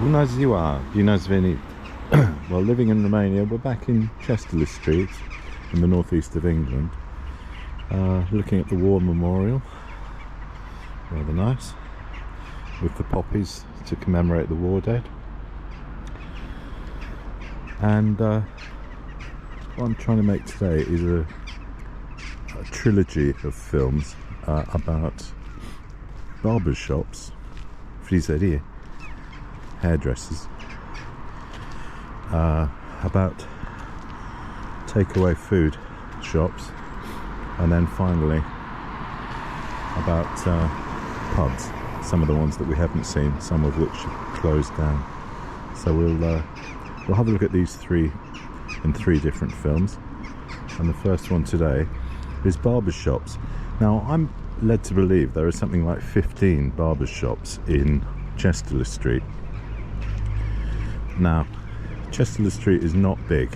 Bună ziua, bine ați venit. Well, living in Romania, we're back in Chester Street in the northeast of England, looking at the War Memorial, rather nice, with the poppies to commemorate the war dead. And what I'm trying to make today is a trilogy of films about barber shops, frizerie, hairdressers, about takeaway food shops, and then finally about pubs, some of the ones that we haven't seen, some of which have closed down. So we'll have a look at these three in three different films, and the first one today is barber shops. Now, I'm led to believe there are something like 15 barber shops in Chester Street. Now, Chester Street is not big.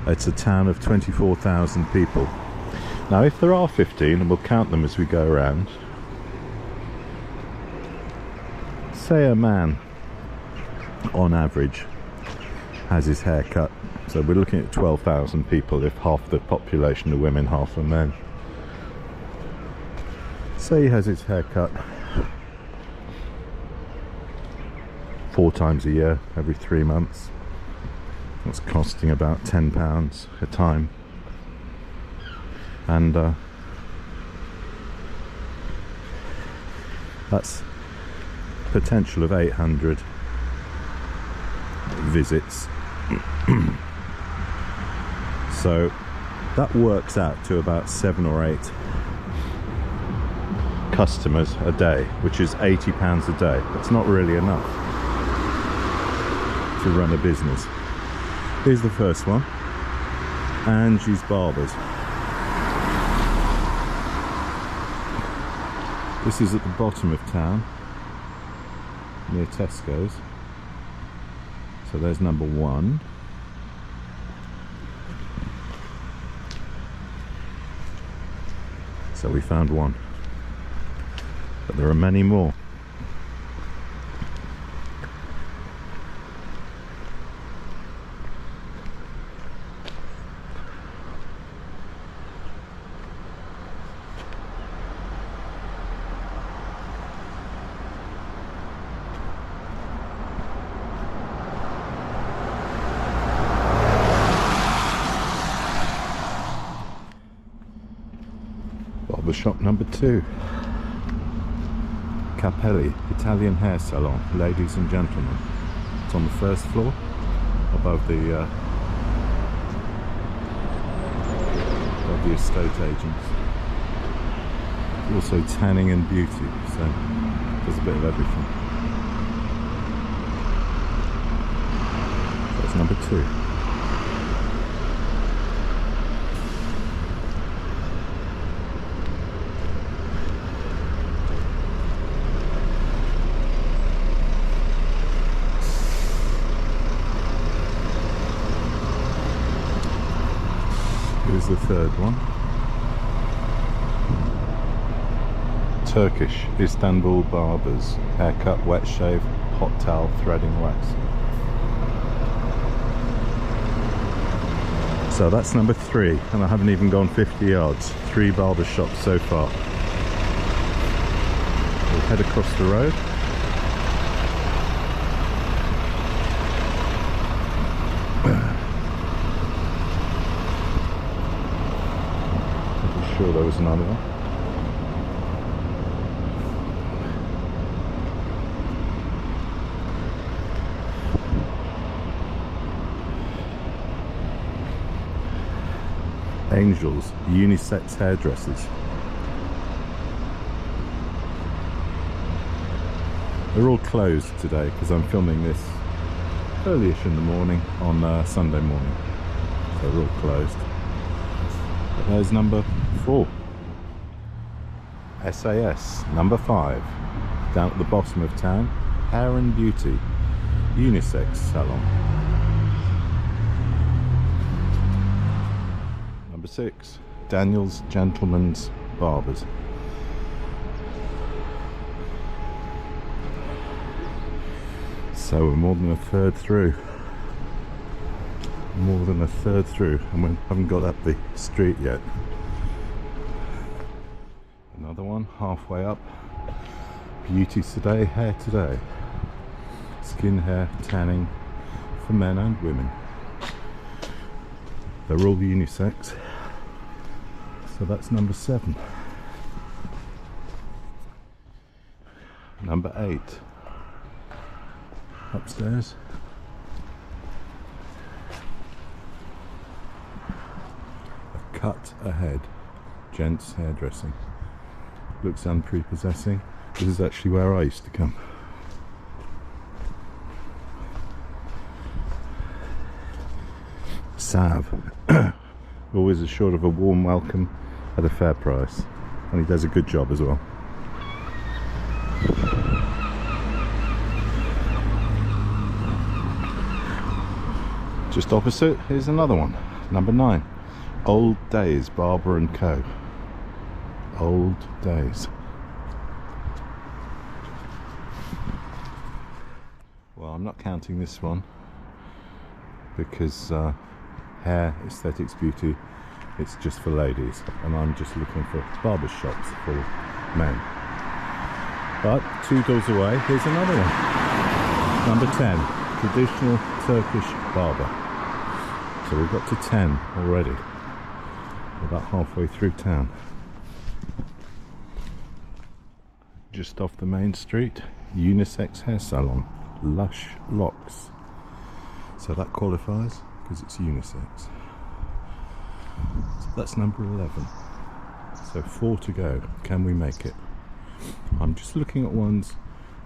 It's a town of 24,000 people. Now, if there are 15, and we'll count them as we go around, say a man on average has his hair cut, so we're looking at 12,000 people if half the population are women, half are men. Say he has his hair cut 4 times a year, every 3 months. That's costing about £10 a time, and that's potential of 800 visits. So that works out to about 7 or 8 customers a day, which is £80 a day. That's not really enough to run a business. Here's the first one, Angie's Barbers. This is at the bottom of town, near Tesco's. So there's number 1. So we found one, but there are many more. Barber shop number 2, Capelli, Italian hair salon, ladies and gentlemen. It's on the first floor, above the estate agents. Also tanning and beauty, so there's a bit of everything. That's number 2. Here's the third one. Turkish Istanbul Barbers, haircut, wet shave, hot towel, threading, wax. So that's number 3, and I haven't even gone 50 yards. 3 barber shops so far. We'll head across the road. Sure there was another one. Angels, unisex hairdressers. They're all closed today because I'm filming this early-ish in the morning on Sunday morning. So they're all closed. But there's number 4. SAS, number 5, down at the bottom of town, hair and beauty, unisex salon. Number 6, Daniel's Gentlemen's Barbers. So we're more than a third through. More than a third through, and we haven't got up the street yet. Another one halfway up. Beauties today, hair today. Skin, hair, tanning for men and women. They're all unisex. So that's number 7. Number 8. Upstairs. A cut ahead. Gents hairdressing. Looks unprepossessing. This is actually where I used to come. Sav. Always assured of a warm welcome at a fair price. And he does a good job as well. Just opposite, here's another one. Number 9. Old Days, Barber and Co. Old Days. Well, I'm not counting this one because hair, aesthetics, beauty, it's just for ladies, and I'm just looking for barber shops for men. But 2 doors away, here's another one. Number 10, traditional Turkish barber. So we've got to 10 already. We're about halfway through town. Just off the main street, unisex hair salon, Lush Locks. So that qualifies because it's unisex. So that's number 11. So 4 to go. Can we make it? I'm just looking at ones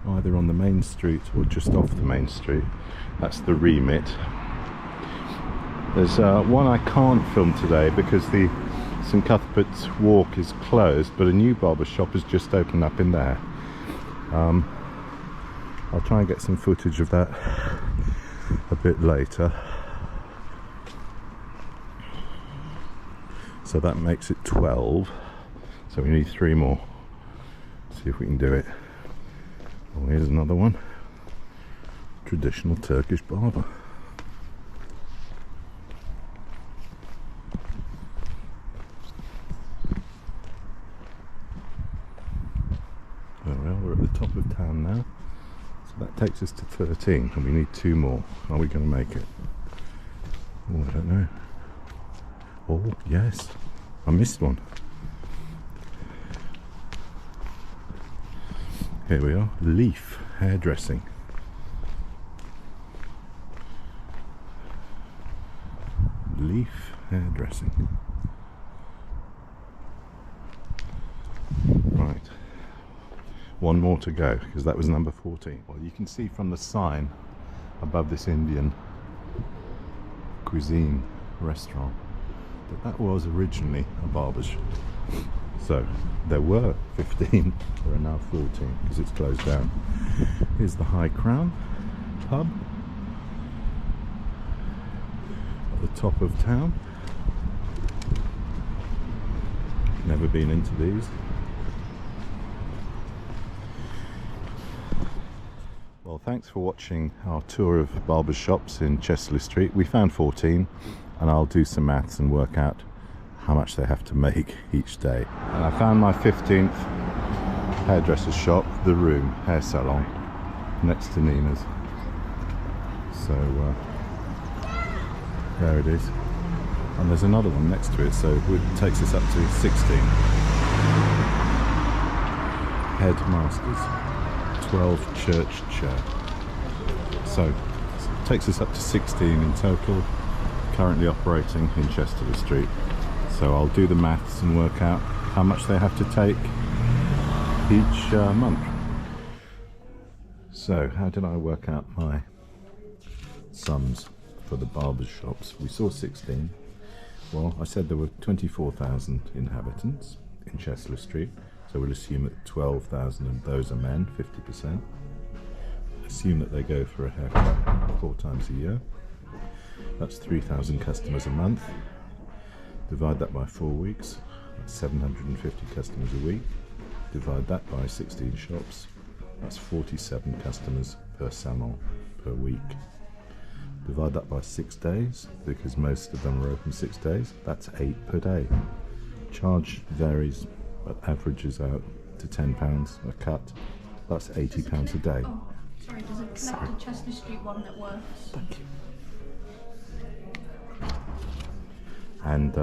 either on the main street or just off the main street. That's the remit. There's one I can't film today because the St Cuthbert's Walk is closed, but a new barber shop has just opened up in there. I'll try and get some footage of that a bit later. So that makes it 12. So we need 3 more. See if we can do it. Oh, here's another one. Traditional Turkish barber. Well, we're at the top of town now. So that takes us to 13, and we need 2 more. Are we going to make it? Oh, I don't know. Oh, yes. I missed one. Here we are. Leaf hairdressing. Leaf hairdressing. Right. 1 more to go, because that was number 14. Well, you can see from the sign above this Indian cuisine restaurant that was originally a barber shop. So there were 15, there are now 14 because it's closed down. Here's the High Crown pub at the top of town. Never been into these. Well, thanks for watching our tour of barber shops in Chesley Street. We found 14, and I'll do some maths and work out how much they have to make each day. And I found my 15th hairdresser's shop, The Room Hair Salon, next to Nina's. So there it is. And there's another one next to it, so it takes us up to 16. Headmasters, 12 church chair. So it takes us up to 16 in total, currently operating in Chesterley Street. So I'll do the maths and work out how much they have to take each month. So how did I work out my sums for the barber shops? We saw 16. Well, I said there were 24,000 inhabitants in Chesley Street, so we'll assume that 12,000 of those are men, 50%. Assume that they go for a haircut 4 times a year. That's 3,000 customers a month. Divide that by 4 weeks, that's 750 customers a week. Divide that by 16 shops, that's 47 customers per salon per week. Divide that by 6 days, because most of them are open 6 days, that's 8 per day. Charge varies, but averages out to £10 a cut. That's £80 a day. Oh, sorry, there's a collected Chester Street one that works. Thank you. And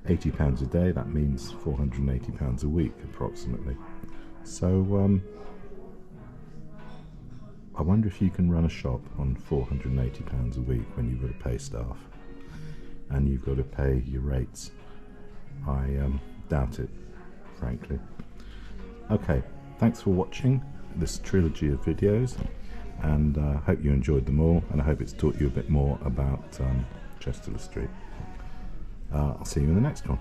£80 a day, that means £480 a week approximately. So I wonder if you can run a shop on £480 a week when you've got to pay staff and you've got to pay your rates. I doubt it, frankly. Okay, thanks for watching this trilogy of videos, and I hope you enjoyed them all, and I hope it's taught you a bit more about Chester Street. I'll see you in the next one.